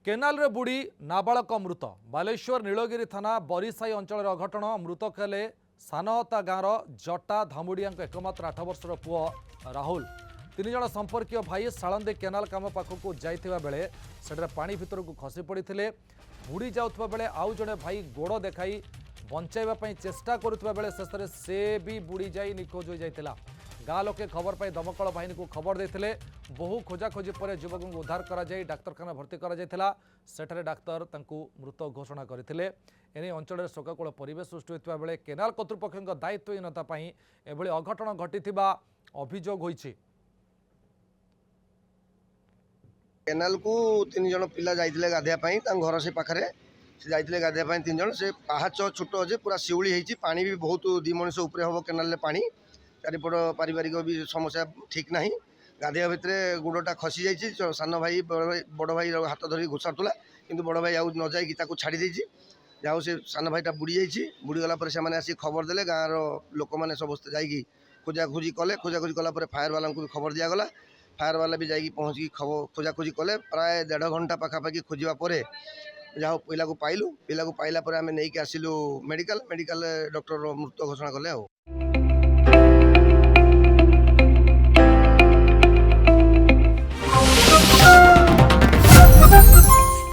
Canal रे बुड़ी नाबालक मृत बालेश्वर नीलगिरी थाना बरीसाई अंचल अघटन मृतक हेले सानहता गाँवर जटा धामुड़िया एकमात्र 8 वर्षर पुओ राहुल। 3 जण संपर्कीय भाई सालंदी केनाल काम पाखक जाइथिबा बेले सेठरे पानी भितर को खसी पड़ते बुड़ी जाउथबा बेले आउ जड़े भाई गोड़ देखाई बंचाइबा पई चेष्टा करुथबा बेले शेष से भी बुड़ी जाई निखोज हो जाइतिला। गाँ लोके खबर पाई दमकल बाहिनी को खबर देते बहु खोजाखोजी पर युवक को उद्धार कर डाक्तरखाना भर्ती कर डाक्तर मृत घोषणा करते एने अंचल शोकाकूल परिवेश सृष्टि होता बेले केनाल कर्तृपक्ष दायित्वहीनता एभली अघटन घटी अभियोग होइछि। केनाल को 3 जण पिला जाइथिले गाधेया घर से पाखरे से जाइथिले गाधेया 3 जण से पाहाच छोट अच्छे पूरा शिउली होइछि पानी भी बहुत 2 मनुष्य ऊपर हम केनाल पानी चारिपट पारिवारिक भी समस्या ठीक ना गाधेया भितर गोड़टा खसी जाइए सान भाई बड़ भाई हाथ धरी घुसाला किंतु बड़ भाई आउ न जाकि छाड़ी देछि जाऊ से सान भाईटा बुड़ी जाइए बुड़ीगला से आसी खबर देले गाँव लोक मैंने समस्त जा खोजाखोजी कले खोजाखोजी कलापर फायर वाला को भी खबर दिगला फायर वाला भी जाकि पहुँची खोजाखोजी कले प्राय 1.5 घंटा पाखापाखि खोजा जहाँ पिला को पाइलु पिला को पाइला आम नहीं आसिलु मेडिकल डॉक्टर मृत घोषणा कले।